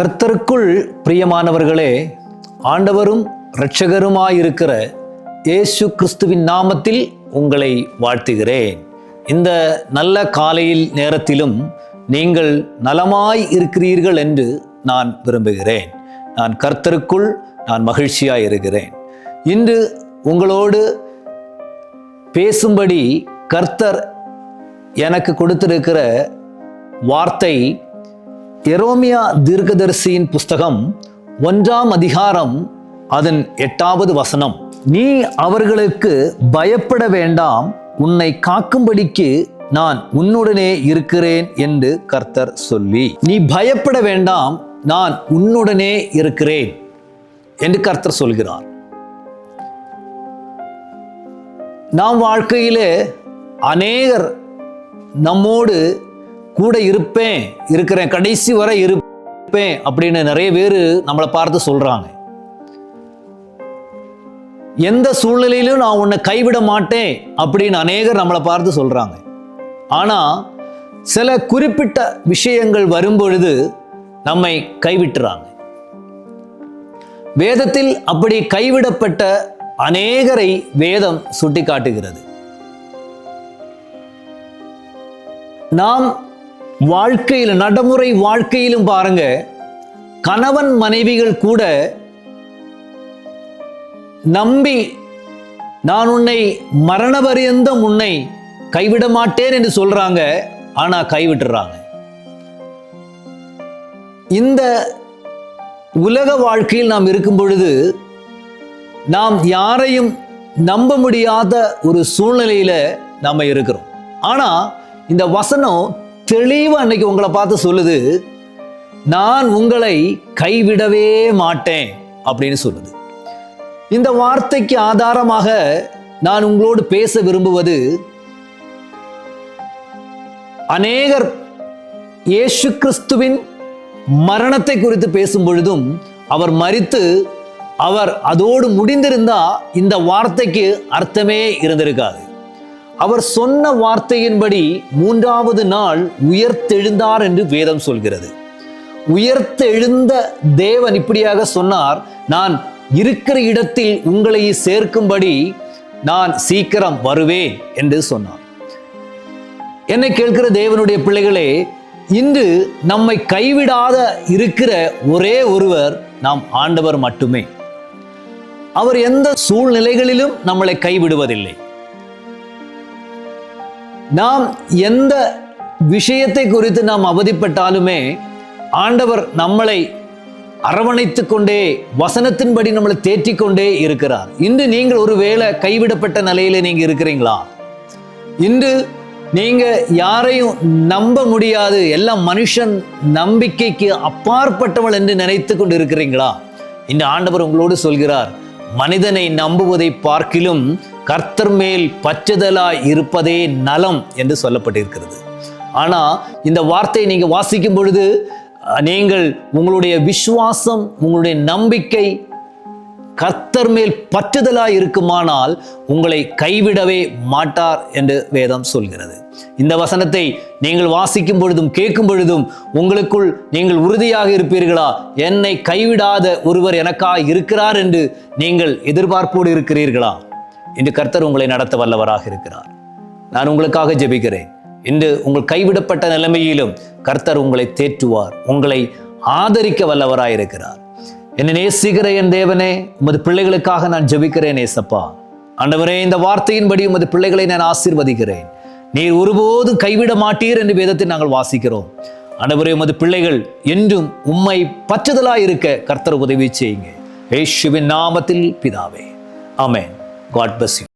கர்த்தருக்குள் பிரியமானவர்களே, ஆண்டவரும் இரட்சகருமாயிருக்கிற இயேசு கிறிஸ்துவின் நாமத்தில் உங்களை வாழ்த்துகிறேன். இந்த நல்ல காலையில் நேரத்திலும் நீங்கள் நலமாய் இருக்கிறீர்கள் என்று நான் விரும்புகிறேன். நான் கர்த்தருக்குள் மகிழ்ச்சியாய் இருக்கிறேன். இன்று உங்களோடு பேசும்படி கர்த்தர் எனக்கு கொடுத்திருக்கிற வார்த்தை எரேமியா தீர்க்கதரிசியின் புஸ்தகம் 1ஆம் அதிகாரம் அதன் 8வது வசனம். நீ அவர்களுக்கு பயப்பட வேண்டாம், உன்னை காக்கும்படிக்கு நான் உன்னுடனே இருக்கிறேன் என்று கர்த்தர் சொல்லி, நீ பயப்பட வேண்டாம், நான் உன்னுடனே இருக்கிறேன் என்று கர்த்தர் சொல்கிறார். நாம் வாழ்க்கையிலே அநேகர் நம்மோடு கூட இருக்கிறேன், கடைசி வரை இருப்பேன் அப்படின்னு நிறைய பேர் நம்மளை பார்த்து சொல்றாங்க. எந்த சூழ்நிலையிலும் நான் உன்னை கைவிட மாட்டேன் அப்படின்னு அநேகர் நம்மளை பார்த்து சொல்றாங்க. ஆனா சில குறிப்பிட்ட விஷயங்கள் வரும்பொழுது நம்மை கைவிட்டுறாங்க. வேதத்தில் அப்படி கைவிடப்பட்ட அநேகரை வேதம் சுட்டி காட்டுகிறது. நாம் வாழ்க்கையில், நடைமுறை வாழ்க்கையிலும் பாருங்க, கணவன் மனைவிகள் கூட நம்பி நான் உன்னை மரண பரியந்தம் உன்னை கைவிட மாட்டேன் என்று சொல்றாங்க, ஆனா கைவிட்டுறாங்க. இந்த உலக வாழ்க்கையில் நாம் இருக்கும் பொழுது நாம் யாரையும் நம்ப முடியாத ஒரு சூழ்நிலையில நாம இருக்கிறோம். ஆனா இந்த வசனம் தெளிவா அன்னைக்கு உங்களை பார்த்து சொல்லுது, நான் உங்களை கைவிடவே மாட்டேன் அப்படின்னு சொல்லுது. இந்த வார்த்தைக்கு ஆதாரமாக நான் உங்களோடு பேச விரும்புவது, அநேகர் இயேசு கிறிஸ்துவின் மரணத்தை குறித்து பேசும் பொழுதும், அவர் மரித்து அவர் அதோடு முடிந்திருந்தா இந்த வார்த்தைக்கு அர்த்தமே இருந்திருக்காது. அவர் சொன்ன வார்த்தையின்படி 3வது நாள் உயிர்த்தெழுந்தார் என்று வேதம் சொல்கிறது. உயிர்த்தெழுந்த தேவன் இப்படியாக சொன்னார், நான் இருக்கிற இடத்தில் உங்களை சேர்க்கும்படி நான் சீக்கிரம் வருவேன் என்று சொன்னார். என்னை கேட்கிற தேவனுடைய பிள்ளைகளே, இன்று நம்மை கைவிடாத இருக்கிற ஒரே ஒருவர் நாம் ஆண்டவர் மட்டுமே. அவர் எந்த சூழ்நிலைகளிலும் நம்மளை கைவிடுவதில்லை. நாம் எந்த விஷயத்தை குறித்து நாம் அவதிப்பட்டாலுமே ஆண்டவர் நம்மளை அரவணைத்துக் கொண்டே, வசனத்தின்படி நம்மளை தேற்றிக் கொண்டே இருக்கிறார். இன்று நீங்கள் ஒருவேளை கைவிடப்பட்ட நிலையில நீங்க இருக்கிறீங்களா? இன்று நீங்க யாரையும் நம்ப முடியாது, எல்லாம் மனுஷன் நம்பிக்கைக்கு அப்பாற்பட்டவள் என்று நினைத்து கொண்டு இருக்கிறீங்களா? இந்த ஆண்டவர் உங்களோடு சொல்கிறார், மனிதனை நம்புவதை பார்க்கிலும் கர்த்தர் மேல் பற்றுதலாய் இருப்பதே நலம் என்று சொல்லப்பட்டிருக்கிறது. ஆனா இந்த வார்த்தையை நீங்க வாசிக்கும் பொழுது, நீங்கள் உங்களுடைய விசுவாசம், உங்களுடைய நம்பிக்கை கர்த்தர் மேல் பற்றுதலாய் இருக்குமானால் உங்களை கைவிடவே மாட்டார் என்று வேதம் சொல்கிறது. இந்த வசனத்தை நீங்கள் வாசிக்கும் பொழுதும் கேட்கும் பொழுதும் உங்களுக்குள் நீங்கள் உறுதியாக இருப்பீர்களா? என்னை கைவிடாத ஒருவர் எனக்காக இருக்கிறார் என்று நீங்கள் எதிர்பார்ப்போடு இருக்கிறீர்களா? இன்று கர்த்தர் உங்களை நடத்த வல்லவராக இருக்கிறார். நான் உங்களுக்காக ஜெபிக்கிறேன். இன்று உங்கள் கைவிடப்பட்ட நிலைமையிலும் கர்த்தர் உங்களை தேற்றுவார், உங்களை ஆதரிக்க வல்லவராயிருக்கிறார். என்னை நேசிக்கிற என் தேவனே, உமது பிள்ளைகளுக்காக நான் ஜெபிக்கிறேன். ஏசப்பா ஆண்டவரே, இந்த வார்த்தையின்படி உமது பிள்ளைகளை நான் ஆசீர்வதிக்கிறேன். நீர் ஒருபோதும் கைவிட மாட்டீர் என்று வேதத்தை நாங்கள் வாசிக்கிறோம். ஆண்டவரே, உமது பிள்ளைகள் என்றும் உம்மை பற்றுதலாய் இருக்க கர்த்தர் உதவி செய்யுங்க. இயேசுவின் நாமத்தில் பிதாவே, ஆமென். God bless you.